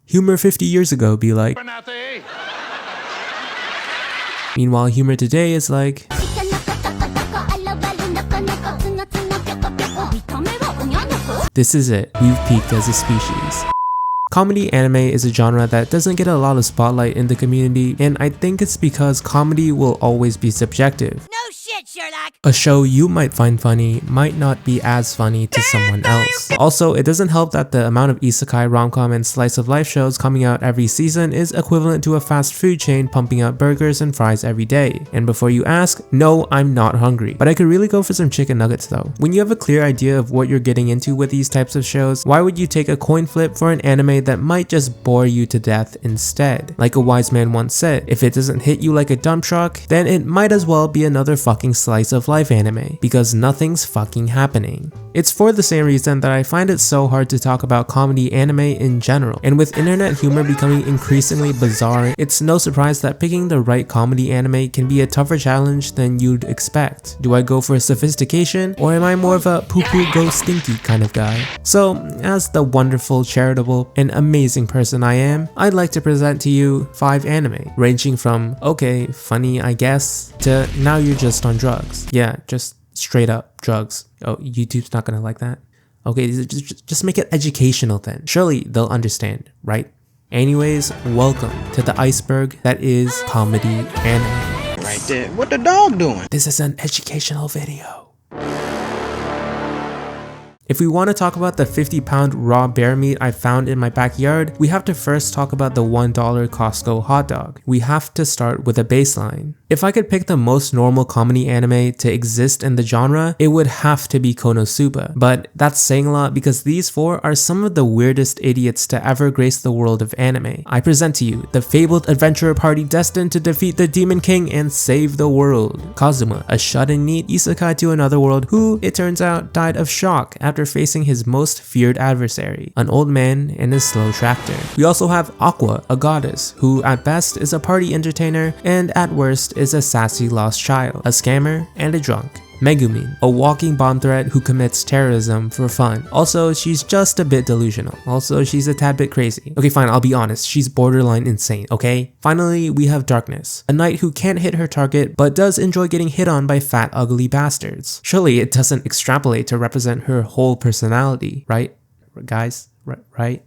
humor 50 years ago be like. Meanwhile, humor today is like. This is it, we've peaked as a species. Comedy anime is a genre that doesn't get a lot of spotlight in the community, and I think it's because comedy will always be subjective. No shit, Sherlock! A show you might find funny might not be as funny to someone else. Also, it doesn't help that the amount of isekai, rom-com, and slice of life shows coming out every season is equivalent to a fast food chain pumping out burgers and fries every day. And before you ask, no, I'm not hungry. But I could really go for some chicken nuggets though. When you have a clear idea of what you're getting into with these types of shows, why would you take a coin flip for an anime that might just bore you to death instead? Like a wise man once said, if it doesn't hit you like a dump truck, then it might as well be another fucking slice of life anime, because nothing's fucking happening. It's for the same reason that I find it so hard to talk about comedy anime in general, and with internet humor becoming increasingly bizarre, it's no surprise that picking the right comedy anime can be a tougher challenge than you'd expect. Do I go for sophistication, or am I more of a poo-poo go stinky kind of guy? So, as the wonderful, charitable, and amazing person I am, I'd like to present to you 5 anime, ranging from, okay, funny I guess, to now you're just on drugs. Yeah, just straight up drugs. Oh, YouTube's not gonna like that? Okay, just make it educational then. Surely they'll understand, right? Anyways, welcome to the iceberg that is comedy anime. Right there. What the dog doing? This is an educational video. If we want to talk about the 50-pound raw bear meat I found in my backyard, we have to first talk about the $1 Costco hot dog. We have to start with a baseline. If I could pick the most normal comedy anime to exist in the genre, it would have to be Konosuba. But that's saying a lot because these 4 are some of the weirdest idiots to ever grace the world of anime. I present to you the fabled adventurer party destined to defeat the Demon King and save the world. Kazuma, a shut-in neat isekai to another world who, it turns out, died of shock after facing his most feared adversary, an old man in his slow tractor. We also have Aqua, a goddess, who at best is a party entertainer and at worst is a sassy lost child, a scammer, and a drunk. Megumin, a walking bomb threat who commits terrorism for fun. Also, she's just a bit delusional. Also, she's a tad bit crazy. Okay, fine, I'll be honest, she's borderline insane, okay? Finally, we have Darkness, a knight who can't hit her target but does enjoy getting hit on by fat, ugly bastards. Surely it doesn't extrapolate to represent her whole personality, right? Guys, right?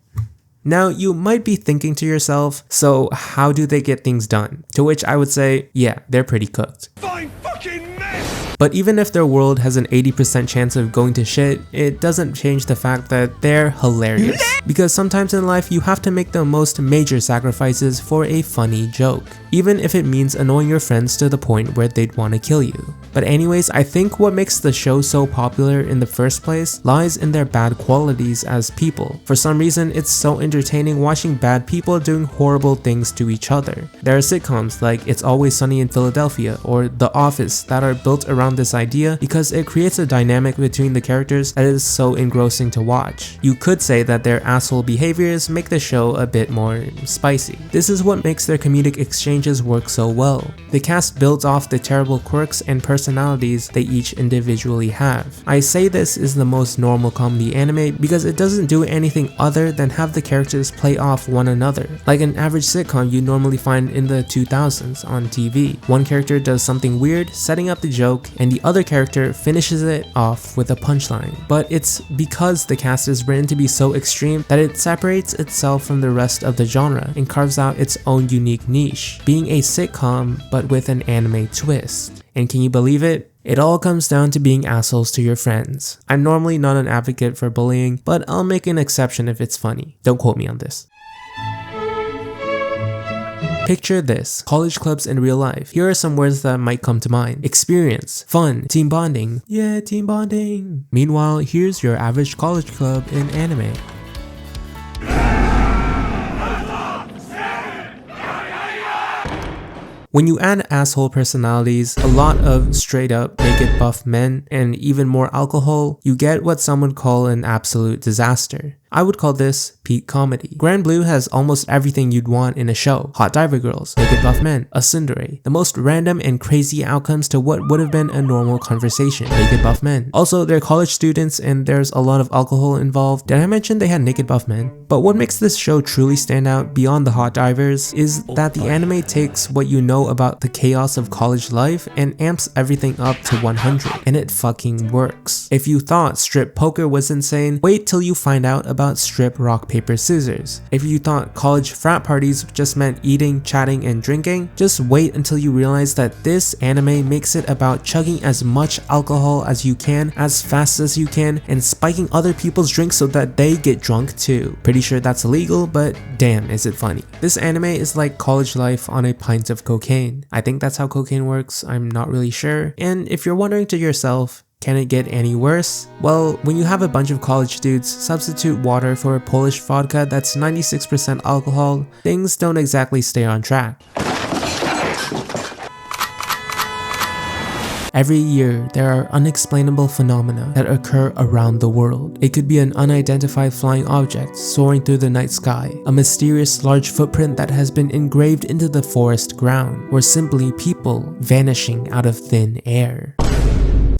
Now, you might be thinking to yourself, so how do they get things done? To which I would say, yeah, they're pretty cooked. Fine fucking mess! But even if their world has an 80% chance of going to shit, it doesn't change the fact that they're hilarious. Because sometimes in life you have to make the most major sacrifices for a funny joke, even if it means annoying your friends to the point where they'd want to kill you. But anyways, I think what makes the show so popular in the first place lies in their bad qualities as people. For some reason, it's so entertaining watching bad people doing horrible things to each other. There are sitcoms like It's Always Sunny in Philadelphia or The Office that are built around this idea because it creates a dynamic between the characters that is so engrossing to watch. You could say that their asshole behaviors make the show a bit more spicy. This is what makes their comedic exchanges work so well. The cast builds off the terrible quirks and personalities they each individually have. I say this is the most normal comedy anime because it doesn't do anything other than have the characters play off one another, like an average sitcom you normally find in the 2000s on TV. One character does something weird, setting up the joke, and the other character finishes it off with a punchline. But it's because the cast is written to be so extreme that it separates itself from the rest of the genre and carves out its own unique niche, being a sitcom but with an anime twist. And can you believe it? It all comes down to being assholes to your friends. I'm normally not an advocate for bullying, but I'll make an exception if it's funny. Don't quote me on this. Picture this, college clubs in real life. Here are some words that might come to mind. Experience, fun, team bonding. Yeah, team bonding. Meanwhile, here's your average college club in anime. When you add asshole personalities, a lot of straight up naked buff men, and even more alcohol, you get what some would call an absolute disaster. I would call this peak comedy. Grand Blue has almost everything you'd want in a show. Hot diver girls, naked buff men, a tsundere, the most random and crazy outcomes to what would have been a normal conversation. Naked buff men. Also, they're college students and there's a lot of alcohol involved. Did I mention they had naked buff men? But what makes this show truly stand out beyond the hot divers is that the anime takes what you know about the chaos of college life and amps everything up to 100, and it fucking works. If you thought strip poker was insane, wait till you find out about strip rock paper scissors. If you thought college frat parties just meant eating, chatting, and drinking, just wait until you realize that this anime makes it about chugging as much alcohol as you can, as fast as you can, and spiking other people's drinks so that they get drunk too. Pretty sure that's illegal, but damn is it funny. This anime is like college life on a pint of cocaine. I think that's how cocaine works, I'm not really sure. And if you're wondering to yourself, can it get any worse? Well, when you have a bunch of college dudes substitute water for a Polish vodka that's 96% alcohol, things don't exactly stay on track. Every year, there are unexplainable phenomena that occur around the world. It could be an unidentified flying object soaring through the night sky, a mysterious large footprint that has been engraved into the forest ground, or simply people vanishing out of thin air.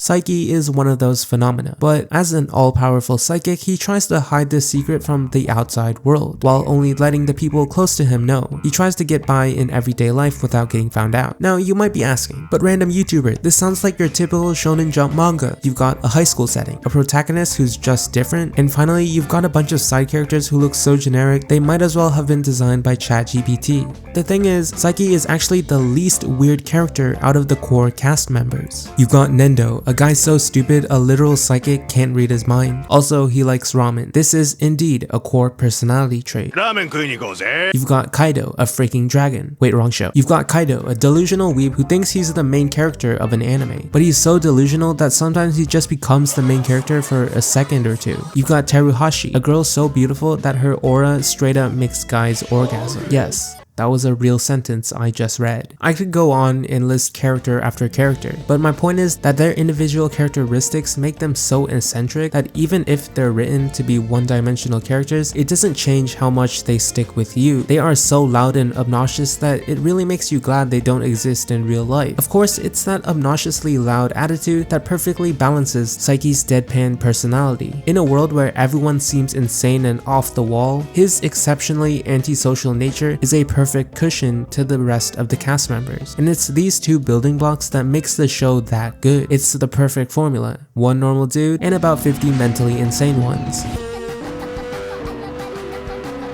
Saiki is one of those phenomena, but as an all-powerful psychic, he tries to hide this secret from the outside world, while only letting the people close to him know. He tries to get by in everyday life without getting found out. Now, you might be asking, but random YouTuber, this sounds like your typical Shonen Jump manga. You've got a high school setting, a protagonist who's just different, and finally, you've got a bunch of side characters who look so generic, they might as well have been designed by ChatGPT. The thing is, Saiki is actually the least weird character out of the core cast members. You've got Nendo, a guy so stupid a literal psychic can't read his mind. Also, he likes ramen. This is indeed a core personality trait. You've got Kaido, a freaking dragon. Wait, wrong show. You've got Kaido, a delusional weeb who thinks he's the main character of an anime, but he's so delusional that sometimes he just becomes the main character for a second or two. You've got Teruhashi, a girl so beautiful that her aura straight up makes guys orgasm. Yes. That was a real sentence I just read. I could go on and list character after character, but my point is that their individual characteristics make them so eccentric that even if they're written to be one-dimensional characters, it doesn't change how much they stick with you. They are so loud and obnoxious that it really makes you glad they don't exist in real life. Of course, it's that obnoxiously loud attitude that perfectly balances Saiki's deadpan personality. In a world where everyone seems insane and off the wall, his exceptionally antisocial nature is a perfect cushion to the rest of the cast members. And it's these two building blocks that makes the show that good. It's the perfect formula. One normal dude and about 50 mentally insane ones.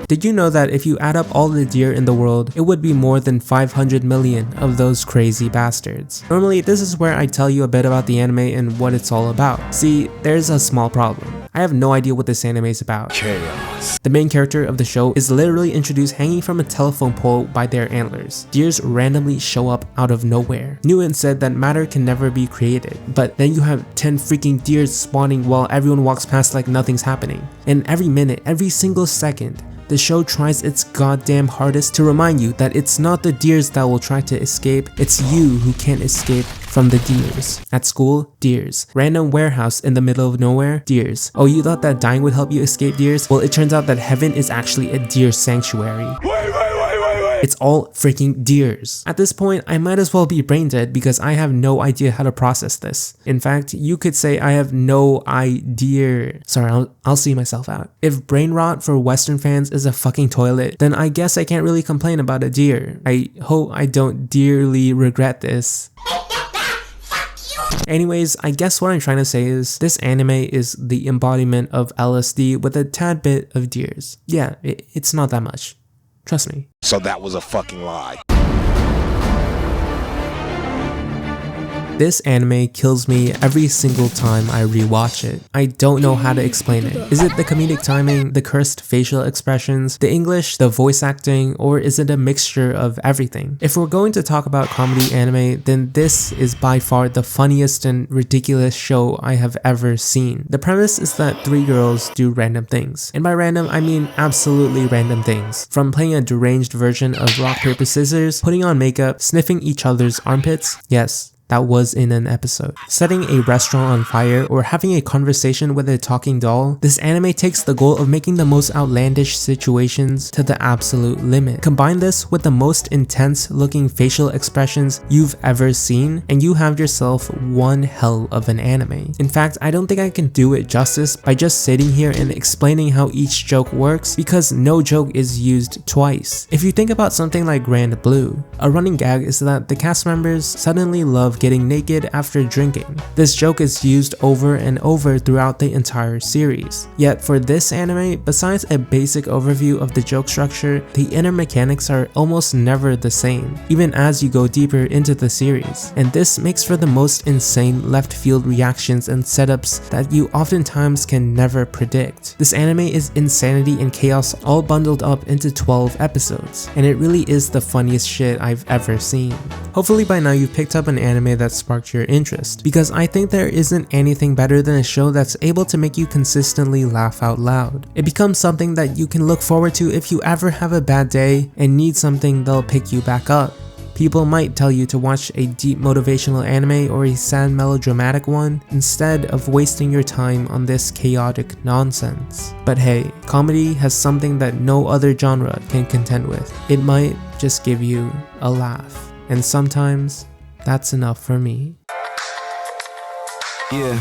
Did you know that if you add up all the deer in the world, it would be more than 500 million of those crazy bastards? Normally, this is where I tell you a bit about the anime and what it's all about. See, there's a small problem. I have no idea what this anime is about. Chaos. The main character of the show is literally introduced hanging from a telephone pole by their antlers. Deers randomly show up out of nowhere. Newton said that matter can never be created, but then you have 10 freaking deers spawning while everyone walks past like nothing's happening. And every minute, every single second, the show tries its goddamn hardest to remind you that it's not the deers that will try to escape, it's you who can't escape from the deers. At school, deers. Random warehouse in the middle of nowhere, deers. Oh, you thought that dying would help you escape deers? Well, it turns out that heaven is actually a deer sanctuary. It's all freaking deers. At this point, I might as well be brain dead because I have no idea how to process this. In fact, you could say I have no idea. Sorry, I'll see myself out. If brain rot for Western fans is a fucking toilet, then I guess I can't really complain about a deer. I hope I don't dearly regret this. Anyways, I guess what I'm trying to say is this anime is the embodiment of LSD with a tad bit of deers. Yeah, it's not that much. Trust me. So that was a fucking lie. This anime kills me every single time I rewatch it. I don't know how to explain it. Is it the comedic timing, the cursed facial expressions, the English, the voice acting, or is it a mixture of everything? If we're going to talk about comedy anime, then this is by far the funniest and ridiculous show I have ever seen. The premise is that three girls do random things. And by random, I mean absolutely random things. From playing a deranged version of rock, paper, scissors, putting on makeup, sniffing each other's armpits. Yes, that was in an episode. Setting a restaurant on fire or having a conversation with a talking doll, this anime takes the goal of making the most outlandish situations to the absolute limit. Combine this with the most intense looking facial expressions you've ever seen, and you have yourself one hell of an anime. In fact, I don't think I can do it justice by just sitting here and explaining how each joke works, because no joke is used twice. If you think about something like Grand Blue, a running gag is that the cast members suddenly love getting naked after drinking. This joke is used over and over throughout the entire series. Yet for this anime, besides a basic overview of the joke structure, the inner mechanics are almost never the same, even as you go deeper into the series. And this makes for the most insane left field reactions and setups that you oftentimes can never predict. This anime is insanity and chaos all bundled up into 12 episodes, and it really is the funniest shit I've ever seen. Hopefully by now you've picked up an anime that sparked your interest, because I think there isn't anything better than a show that's able to make you consistently laugh out loud. It becomes something that you can look forward to if you ever have a bad day and need something that'll pick you back up. People might tell you to watch a deep motivational anime or a sad melodramatic one instead of wasting your time on this chaotic nonsense. But hey, comedy has something that no other genre can contend with. It might just give you a laugh. And sometimes that's enough for me. Yeah.